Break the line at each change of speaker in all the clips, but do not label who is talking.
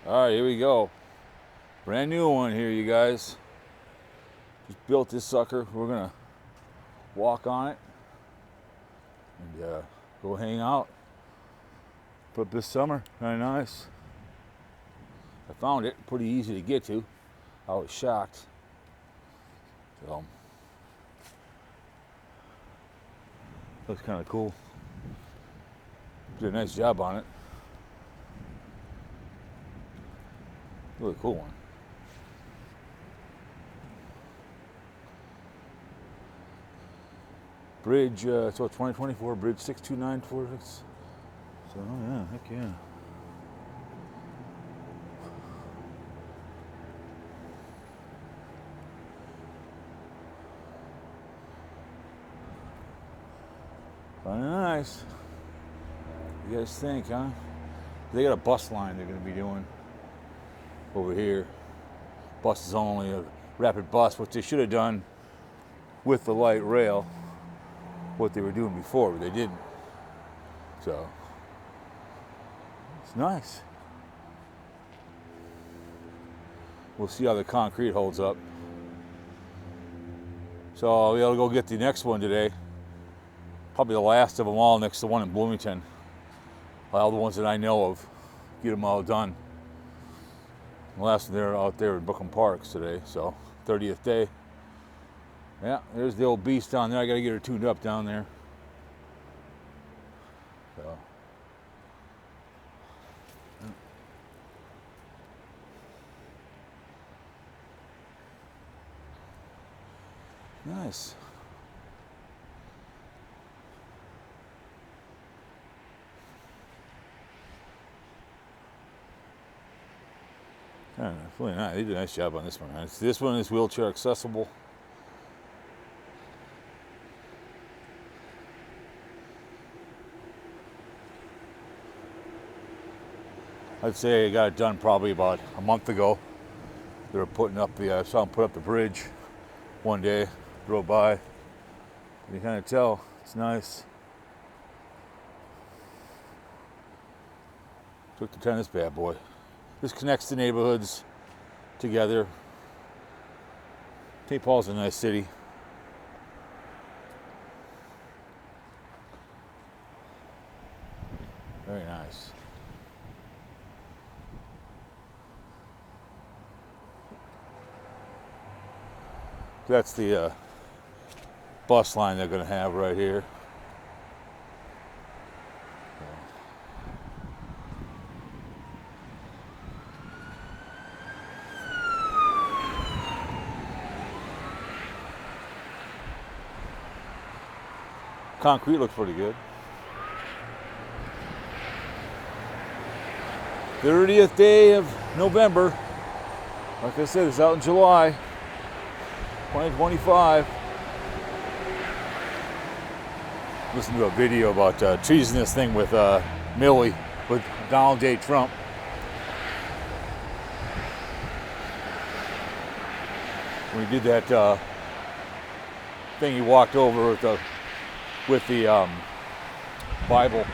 All right, here we go. Brand new one here, you guys. Just built this sucker. We're gonna walk on it and go hang out. Put up this summer, very nice. I found it pretty easy to get to. I was shocked. So, looks kind of cool. Did a nice job on it. Really cool one. Bridge, so 2024, bridge 62946. So, yeah, heck yeah. Kind of nice. What do you guys think, huh? They got a bus line they're going to be doing over here. Bus is only a rapid bus, which they should have done with the light rail, what they were doing before, but they didn't. So, it's nice. We'll see how the concrete holds up. So I'll be able to go get the next one today. Probably the last of them all next to the one in Bloomington. All the ones that I know of. Get them all done. The last one they're out there in Brooklyn Parks today, so 30th day. Yeah, there's the old beast down there. I gotta get her tuned up down there. So. Nice. Yeah, really nice. They did a nice job on this one. This one is wheelchair accessible. I'd say I got it done probably about a month ago. They were putting up I saw them put up the bridge one day, drove by. You kind of tell, it's nice. Took the time of this bad boy. This connects the neighborhoods together. St. Paul's a nice city. Very nice. That's the bus line they're going to have right here. Concrete looks pretty good. 30th day of November. Like I said, it's out in July 2025. Listen to a video about treason this thing with Millie, with Donald J. Trump. When he did that thing, he walked over with the Bible.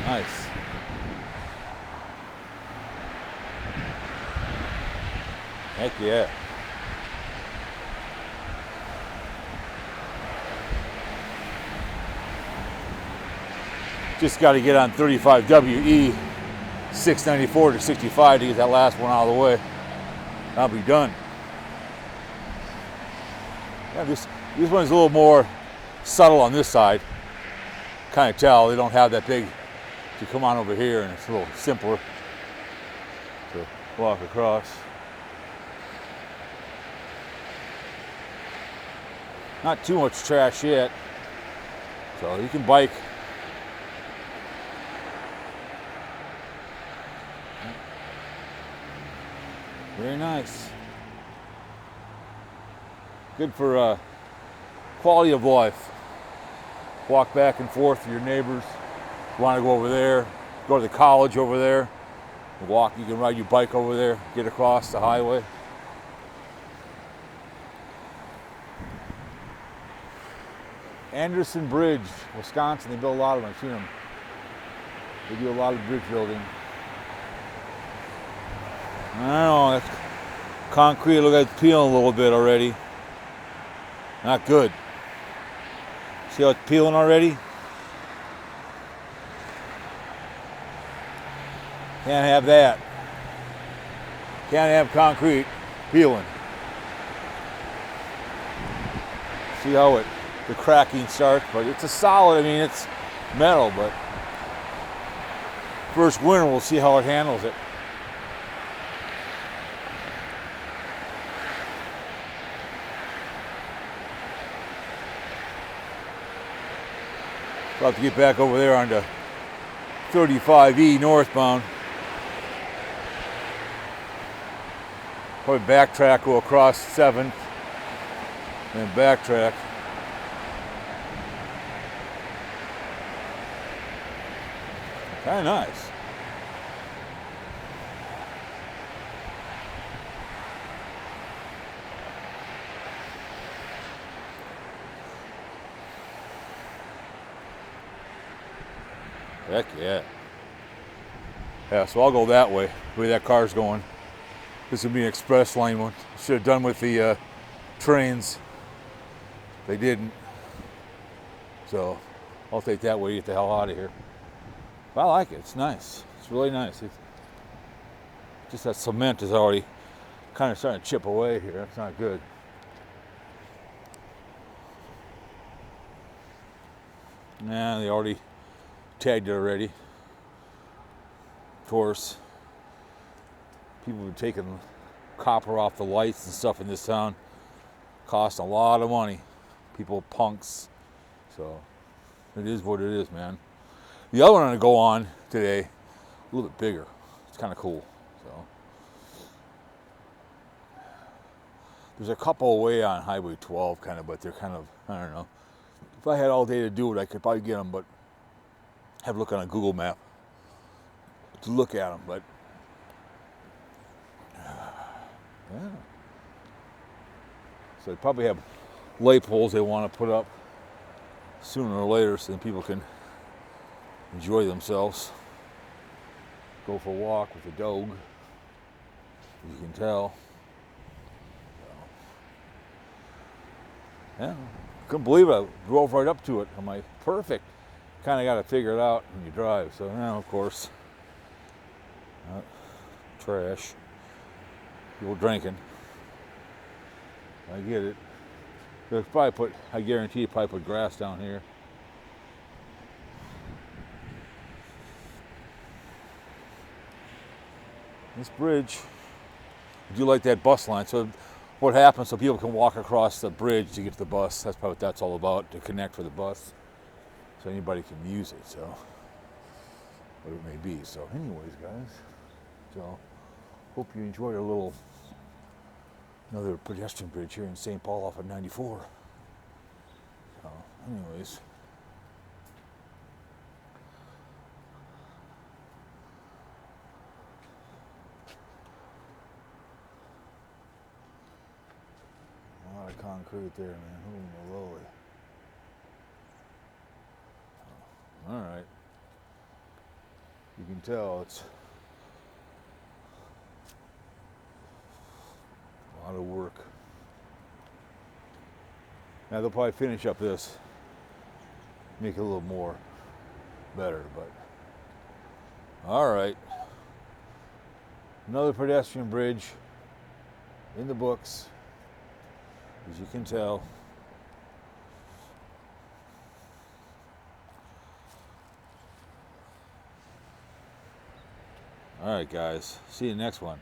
Nice. Heck yeah. Just got to get on 35WE 694 to 65 to get that last one out of the way. I'll be done. Yeah, this one's a little more subtle on this side. Kind of tell they don't have that big to come on over here, and it's a little simpler to walk across. Not too much trash yet, so you can bike. Very nice. Good for quality of life. Walk back and forth with your neighbors. You want to go over there, go to the college over there, walk, you can ride your bike over there, get across the highway. Anderson Bridge, Wisconsin, they build a lot of them. I've seen them They do a lot of bridge building. I don't know, that's concrete, look like it's peeling a little bit already. Not good. See how it's peeling already? Can't have that. Can't have concrete peeling. See how the cracking starts, but it's a solid, I mean, it's metal, but first winter we'll see how it handles it. I'll have to get back over there onto 35E northbound. Probably backtrack, go across 7th, and backtrack. Kind of nice. Heck yeah. Yeah, so I'll go that way, the way that car's going. This would be an express lane one. Should have done with the trains. They didn't. So I'll take that way to get the hell out of here. But I like it, it's nice. It's really nice. Just that cement is already kind of starting to chip away here. That's not good. Nah, they already tagged it already. Of course, people have taken copper off the lights and stuff in this town. Cost a lot of money. People punks. So it is what it is, man. The other one I'm gonna go on today, a little bit bigger. It's kind of cool. So there's a couple away on Highway 12, kind of, but they're kind of, I don't know. If I had all day to do it, I could probably get them, but have a look on a Google map to look at them. But yeah, so they probably have light poles they want to put up sooner or later, so then people can enjoy themselves. Go for a walk with the dog, as you can tell. So, yeah, couldn't believe it. I drove right up to it. I'm like, perfect. Kind of got to figure it out when you drive. So now, of course, trash. People drinking. I get it. They'll probably put, I guarantee, probably put grass down here. This bridge, I do like that bus line. So what happens so people can walk across the bridge to get to the bus. That's probably what that's all about, to connect for the bus. So anybody can use it, so what it may be. So anyways, guys, so hope you enjoyed another pedestrian bridge here in St. Paul off of 94. So anyways, a lot of concrete there, man. Holy moly. All right. You can tell it's a lot of work. Now they'll probably finish up this, make it a little more better, but all right. Another pedestrian bridge in the books, as you can tell. All right, guys. See you next one.